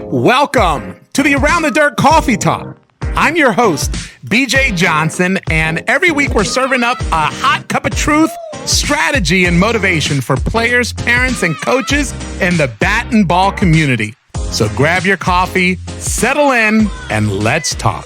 Welcome to the Around the Dirt Coffee Talk. I'm your host, BJ Johnson, and every week we're serving up a hot cup of truth, strategy, and motivation for players, parents, and coaches in the bat and ball community. So grab your coffee, settle in, and let's talk.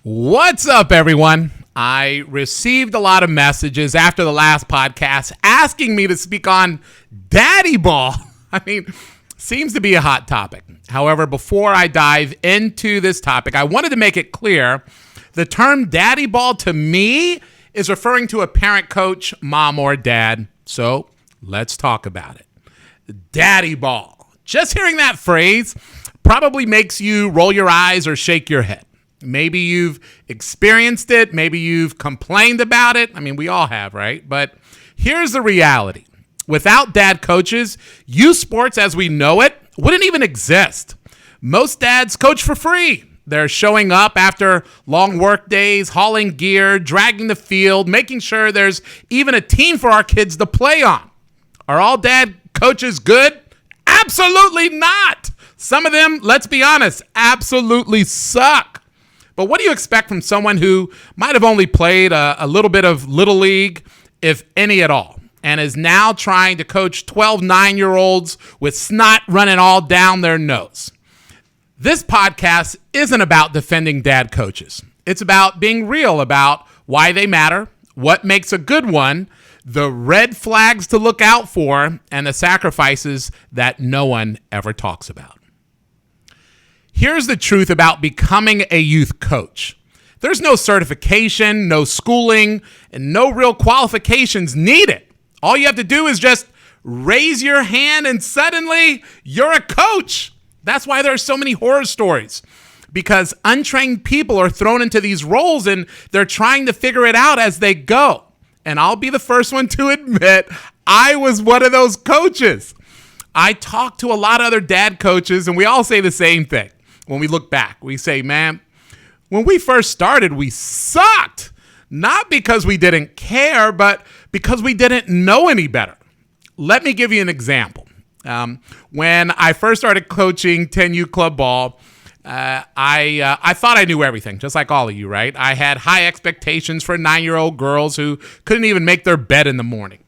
What's up, everyone? I received a lot of messages after the last podcast asking me to speak on daddy ball. I mean, seems to be a hot topic. However, before I dive into this topic, I wanted to make it clear the term daddy ball to me is referring to a parent, coach, mom, or dad. So let's talk about it. Daddy ball. Just hearing that phrase probably makes you roll your eyes or shake your head. Maybe you've experienced it. Maybe you've complained about it. I mean, we all have, right? But here's the reality. Without dad coaches, youth sports as we know it wouldn't even exist. Most dads coach for free. They're showing up after long work days, hauling gear, dragging the field, making sure there's even a team for our kids to play on. Are all dad coaches good? Absolutely not. Some of them, let's be honest, absolutely suck. But what do you expect from someone who might have only played a little bit of Little League, if any at all, and is now trying to coach 12 9-year-olds with snot running all down their nose? This podcast isn't about defending dad coaches. It's about being real about why they matter, what makes a good one, the red flags to look out for, and the sacrifices that no one ever talks about. Here's the truth about becoming a youth coach. There's no certification, no schooling, and no real qualifications needed. All you have to do is just raise your hand and suddenly you're a coach. That's why there are so many horror stories, because untrained people are thrown into these roles and they're trying to figure it out as they go. And I'll be the first one to admit I was one of those coaches. I talk to a lot of other dad coaches and we all say the same thing. When we look back, we say, man, when we first started, we sucked. Not because we didn't care, but because we didn't know any better. Let me give you an example. When I first started coaching 10U club ball, I thought I knew everything, just like all of you, right? I had high expectations for 9-year-old girls who couldn't even make their bed in the morning.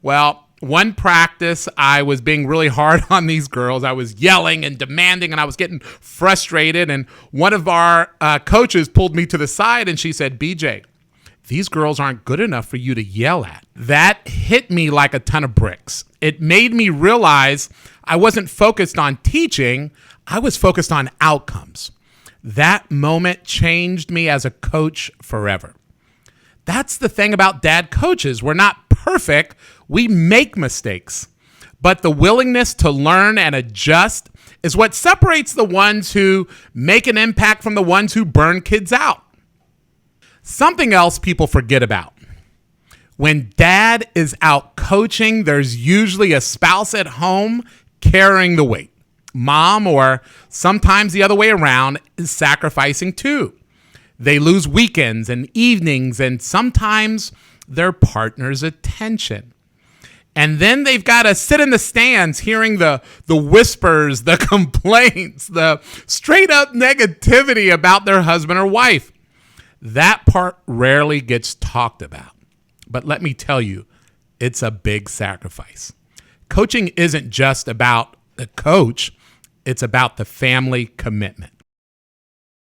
Well, one practice, I was being really hard on these girls. I was yelling and demanding, and I was getting frustrated. And one of our coaches pulled me to the side, and she said, BJ, these girls aren't good enough for you to yell at. That hit me like a ton of bricks. It made me realize I wasn't focused on teaching. I was focused on outcomes. That moment changed me as a coach forever. That's the thing about dad coaches. We're not perfect. We make mistakes. But the willingness to learn and adjust is what separates the ones who make an impact from the ones who burn kids out. Something else people forget about. When dad is out coaching, there's usually a spouse at home carrying the weight. Mom, or sometimes the other way around, is sacrificing too. They lose weekends and evenings and sometimes their partner's attention. And then they've got to sit in the stands hearing the whispers, the complaints, the straight up negativity about their husband or wife. That part rarely gets talked about. But let me tell you, it's a big sacrifice. Coaching isn't just about the coach, it's about the family commitment.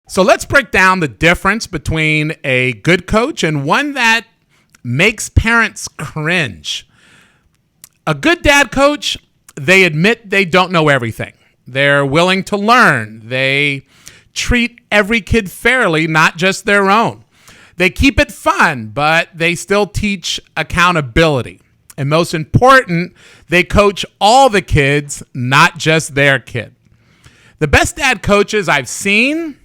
So let's break down the difference between a good coach and one that makes parents cringe. A good dad coach, they admit they don't know everything. They're willing to learn. They treat every kid fairly, not just their own. They keep it fun, but they still teach accountability. And most important, they coach all the kids, not just their kid. The best dad coaches I've seen,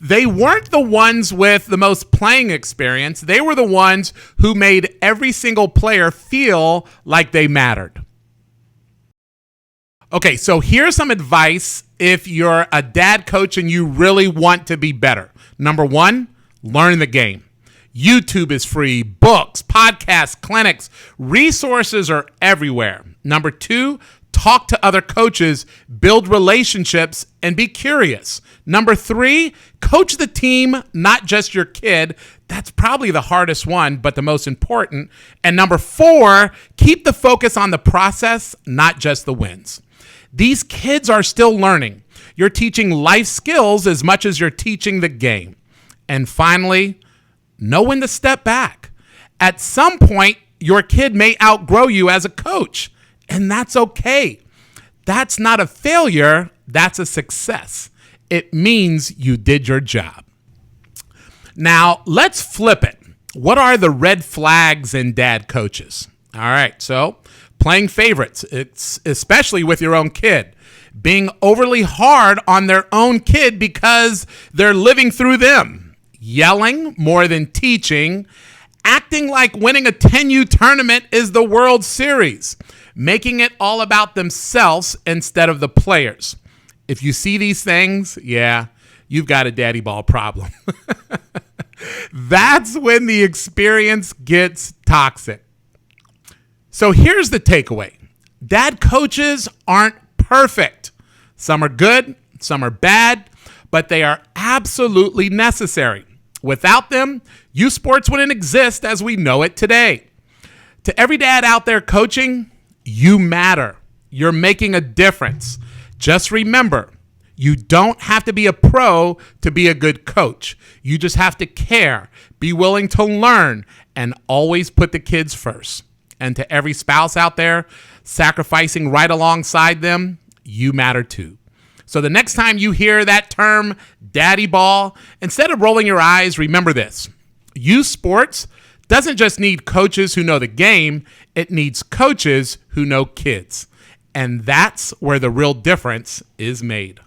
they weren't the ones with the most playing experience. They were the ones who made every single player feel like they mattered. Okay, so here's some advice if you're a dad coach and you really want to be better. Number one, learn the game. YouTube is free. Books, podcasts, clinics, resources are everywhere. Number 2, talk to other coaches, build relationships, and be curious. Number 3, coach the team, not just your kid. That's probably the hardest one, but the most important. And number 4, keep the focus on the process, not just the wins. These kids are still learning. You're teaching life skills as much as you're teaching the game. And finally, know when to step back. At some point, your kid may outgrow you as a coach, and that's okay. That's not a failure, that's a success. It means you did your job. Now, let's flip it. What are the red flags in dad coaches? All right, so playing favorites, it's especially with your own kid. Being overly hard on their own kid because they're living through them. Yelling more than teaching. Acting like winning a 10U tournament is the World Series. Making it all about themselves instead of the players. If you see these things, yeah, you've got a daddy ball problem. That's when the experience gets toxic. So here's the takeaway. Dad coaches aren't perfect. Some are good, some are bad, but they are absolutely necessary. Without them, youth sports wouldn't exist as we know it today. To every dad out there coaching, you matter. You're making a difference. Just remember, you don't have to be a pro to be a good coach. You just have to care, be willing to learn, and always put the kids first. And to every spouse out there sacrificing right alongside them, you matter too. So the next time you hear that term, daddy ball, instead of rolling your eyes, remember this. Youth sports doesn't just need coaches who know the game, it needs coaches who know kids. And that's where the real difference is made.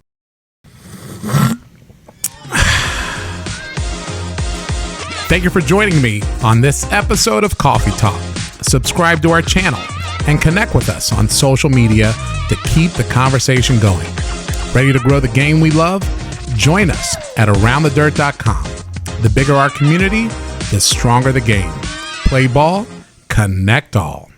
Thank you for joining me on this episode of Coffee Talk. Subscribe to our channel and connect with us on social media to keep the conversation going. Ready to grow the game we love? Join us at aroundthedirt.com. The bigger our community, the stronger the game. Play ball, connect all.